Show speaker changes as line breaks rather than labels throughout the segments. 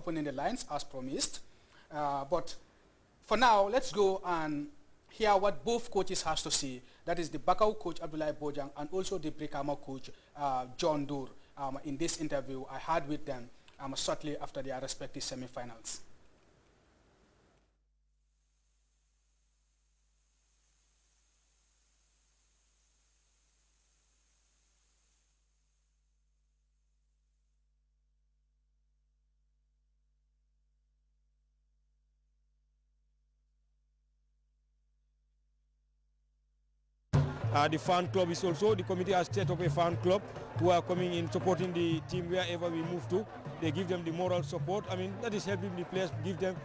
opening the lines as promised. But for now, let's go and hear what both coaches has to say. That is the Bakau coach, Abdullah Bojang, and also the Brikama coach, John Dur, in this interview I had with them shortly after their respective semi-finals.
The fan club is also, the committee has set up a fan club who are coming in supporting the team wherever we move to. They give them the moral support. I mean, that is helping the players, give them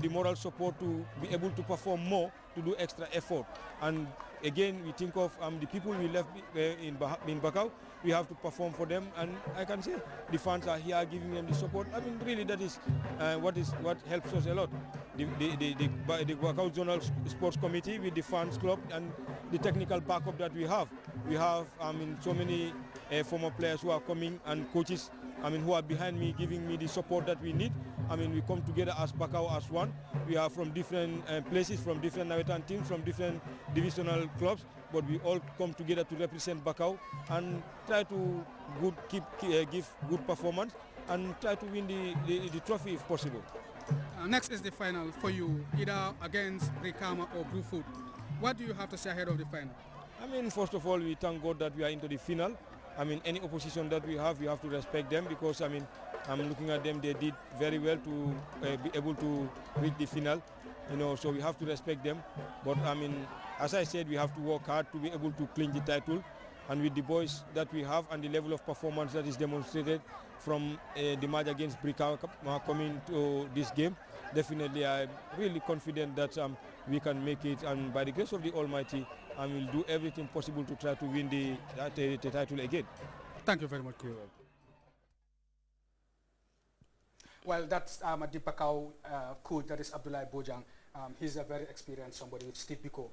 the moral support to be able to perform more, to do extra effort. And again, we think of the people we left in Bakau, we have to perform for them. And I can say the fans are here giving them the support. I mean, really, that is what helps us a lot. The Bakau Zonal Sports Committee with the fans club and the technical backup that we have. We have so many former players who are coming and coaches who are behind me giving me the support that we need. I mean, we come together as Bakau as one. We are from different places, from different Nawetan teams, from different divisional clubs, but we all come together to represent Bakau and try to give good performance and try to win the trophy if possible.
Next is the final for you, either against Brikama or Blue Food. What do you have to say ahead of the final?
I mean, first of all, we thank God that we are into the final. I mean, any opposition that we have to respect them because, I mean, I'm looking at them, they did very well to be able to reach the final, you know, so we have to respect them. But, I mean, as I said, we have to work hard to be able to clinch the title. And with the boys that we have and the level of performance that is demonstrated from the match against Brikama coming to this game, definitely I'm really confident that we can make it, and by the grace of the Almighty, I will do everything possible to try to win the title again.
Thank you very much, Kuro. Well, that's the Bakau coach, that is Abdullah Bojang. He's a very experienced somebody with Steve Biko.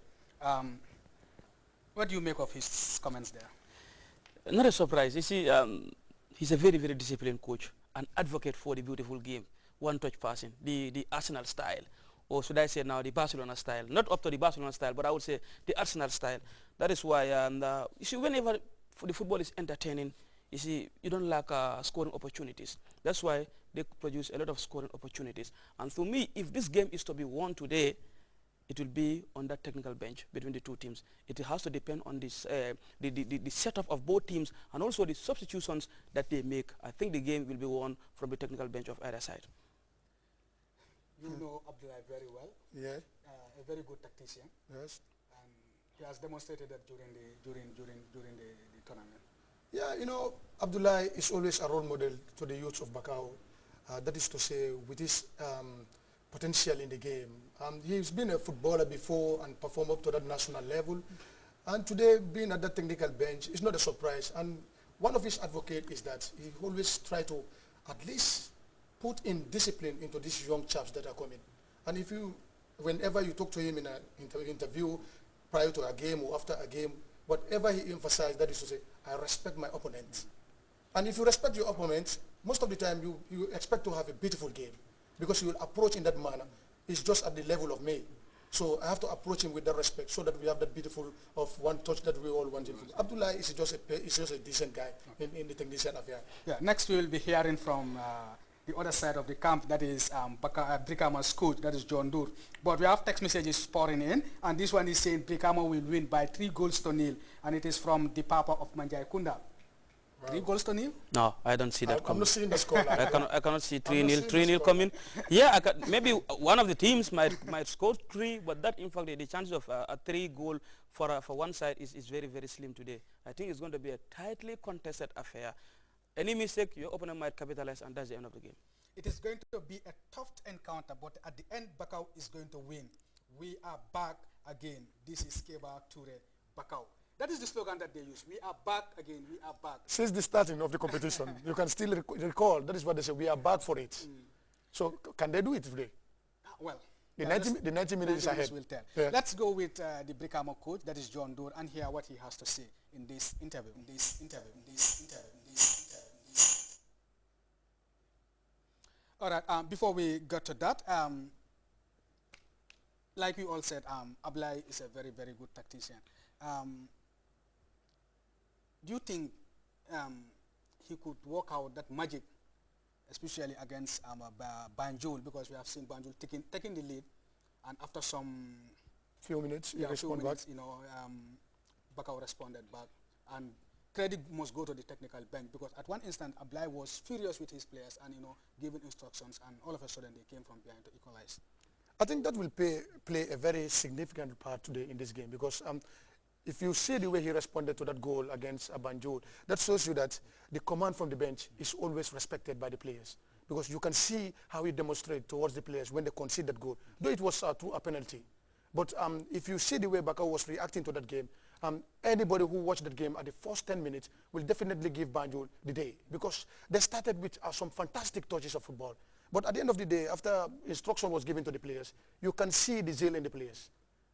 What do you make of his comments there?
Not a surprise. You see, he's a very, very disciplined coach, an advocate for the beautiful game, one-touch passing, the Arsenal style. Or should I say now the Barcelona style? Not up to the Barcelona style, but I would say the Arsenal style. That is why, you see, whenever the football is entertaining, you see, you don't lack scoring opportunities. That's why they produce a lot of scoring opportunities. And for me, if this game is to be won today, it will be on that technical bench between the two teams. It has to depend on this, the setup of both teams and also the substitutions that they make. I think the game will be won from the technical bench of either side.
You know Abdullah very well.
Yeah.
A very good tactician.
Yes.
And he has demonstrated that during the tournament.
Yeah, you know, Abdullah is always a role model to the youth of Bakau. That is to say, with his potential in the game. He's been a footballer before and performed up to that national level. And today, being at that technical bench is not a surprise. And one of his advocates is that he always try to at least put in discipline into these young chaps that are coming. And if you, whenever you talk to him in an interview prior to a game or after a game, whatever he emphasized, that is to say, I respect my opponent. And if you respect your opponent, most of the time you expect to have a beautiful game because you will approach in that manner. It's just at the level of me. So I have to approach him with that respect so that we have that beautiful of one touch that we all want. Abdullah is just a decent guy in the technician affair.
Yeah, next we will be hearing from the other side of the camp, that is Brikama's coach, that is John Dur. But we have text messages pouring in, and this one is saying Brikama will win by 3-0, and it is from the Papa of Manjai Kunda. Wow. 3-0?
No, I don't see that coming.
I'm not seeing the score.
I cannot see 3-0 coming. Yeah, maybe one of the teams might score 3, but that, in fact, the chances of a 3-goal for one side is very, very slim today. I think it's going to be a tightly contested affair. Any mistake, your opponent might capitalize, and that's the end of the game.
It is going to be a tough encounter, but at the end, Bakau is going to win. We are back again. This is Keba Ture Bakau. That is the slogan that they use. We are back again. We are back.
Since the starting of the competition, you can still recall. That is what they say. We are back for it. So can they do it today?
Well,
the 90 minutes is ahead.
Will tell. Yeah. Let's go with the Brikama coach, that is John Dur, and hear what he has to say in this interview. All right, before we get to that, like you all said, Ablai is a very, very good tactician. Do you think he could work out that magic, especially against Banjul, because we have seen Banjul taking the lead, and after some
few minutes,
you know, Bakau responded back, and credit must go to the technical bench, because at one instant Ablai was furious with his players and, you know, giving instructions, and all of a sudden they came from behind to equalize.
I think that will play a very significant part today in this game, because if you see the way he responded to that goal against Banjul, that shows you that the command from the bench is always respected by the players, because you can see how he demonstrated towards the players when they concede that goal, though it was through a penalty. But if you see the way Bakau was reacting to that game, anybody who watched that game at the first 10 minutes will definitely give Banjul the day, because they started with some fantastic touches of football. But at the end of the day, after instruction was given to the players, you can see the zeal in the players,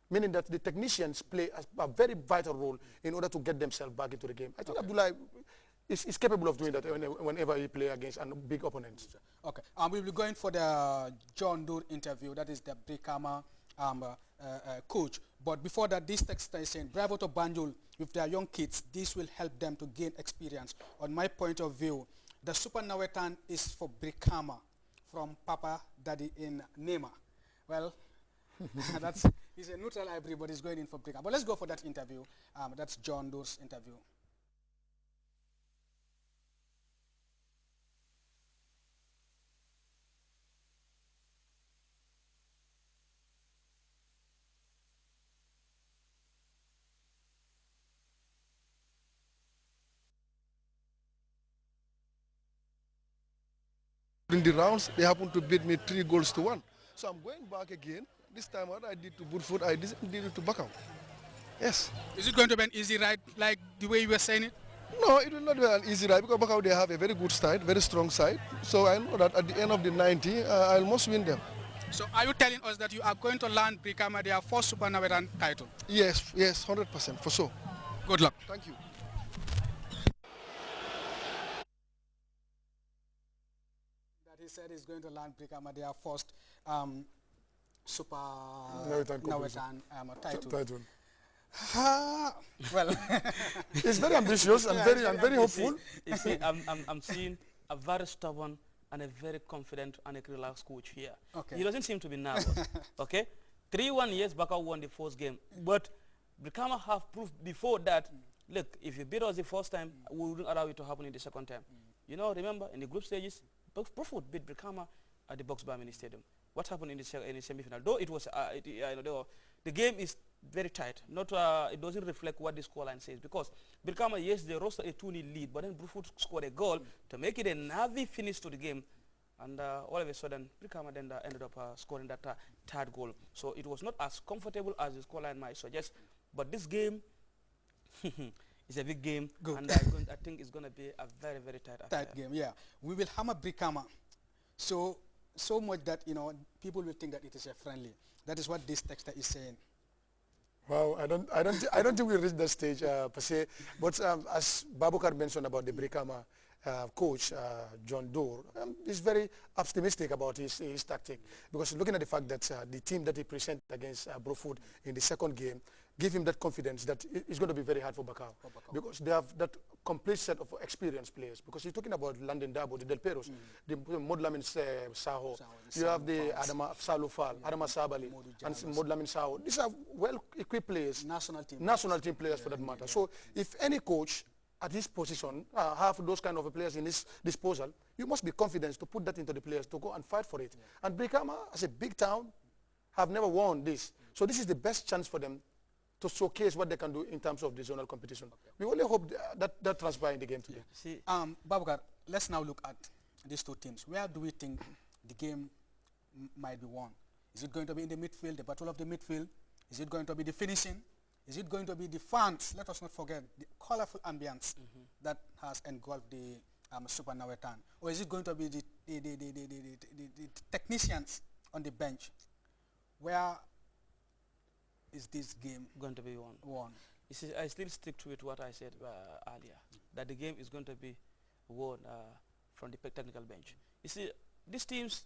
meaning that the technicians play a very vital role in order to get themselves back into the game. I think Abdullah is capable of doing that whenever he plays against big opponents.
Okay, we'll be going for the John Doe interview. That is the Brikama coach. But before that, this text is saying, bravo to Banjul with their young kids. This will help them to gain experience. On my point of view, the Super Nawetan is for Brikama from Papa Daddy in Nema. Well, he's a neutral hybrid, but he's going in for Brikama. But let's go for that interview. That's John Doe's interview.
In the rounds, they happened to beat me 3-1. So I'm going back again. This time what I did to Burfoot, I did it to Bakau. Yes.
Is it going to be an easy ride, like the way you were saying it?
No, it will not be an easy ride, because Bakau, they have a very good side, very strong side. So I know that at the end of the 90, I must win them.
So are you telling us that you are going to land Brikama their first Super Nawetan title?
Yes, 100%, for sure.
Good luck.
Thank you.
He said he's going to land Brikama their first Super Nawetan title. Well,
it's very ambitious and very hopeful.
You see, I'm seeing a very stubborn and a very confident and a relaxed coach here. Okay. He doesn't seem to be nervous. Okay, 3-1, yes, Bakau won the first game, but Brikama have proved before that. Look, if you beat us the first time, we wouldn't allow it to happen in the second time. You know, remember in the group stages, Burfoot beat Brikama at the Box Bar Mini Stadium. What happened in the semi-final? Though it was, the game is very tight. Not, it doesn't reflect what the scoreline says, because Brikama, yes, they rostered a 2-0 lead, but then Burfoot scored a goal to make it a nervy finish to the game, and all of a sudden, Brikama then ended up scoring that third goal. So it was not as comfortable as the scoreline might suggest, but this game it's a big game. Good. And I think it's going to be a very, very tight affair.
Tight game, yeah. We will hammer Brikama so much that, you know, people will think that it is a friendly. That is what this texter is saying.
Wow, I don't think we reached that stage per se. But as Babukar mentioned about the Brikama coach, John Doe, is very optimistic about his tactic, because looking at the fact that the team that he presented against Burfoot in the second game give him that confidence that it's going to be very hard for Bakau, because they have that complete set of experienced players. Because you're talking about London Dabo, the Del Peros, the Modlamin Saho, you have the Adama Salufal, Adama Sabali, and Modlamin Saho. These are well-equipped players, national team players for that matter. So if any coach at his position have those kind of players in his disposal, you must be confident to put that into the players to go and fight for it. And Brikama, as a big town, have never won this. So this is the best chance for them to showcase what they can do in terms of the zonal competition. We only hope that transpires in the game today.
See, Babukar, let's now look at these two teams. Where do we think the game might be won? Is it going to be in the midfield, the battle of the midfield? Is it going to be the finishing? Is it going to be the fans? Let us not forget the colorful ambience that has engulfed the Super Nawetan. Or is it going to be the technicians on the bench? Where is this game
going to be won? You see, I still stick to it what I said earlier, that the game is going to be won from the technical bench. You see, these teams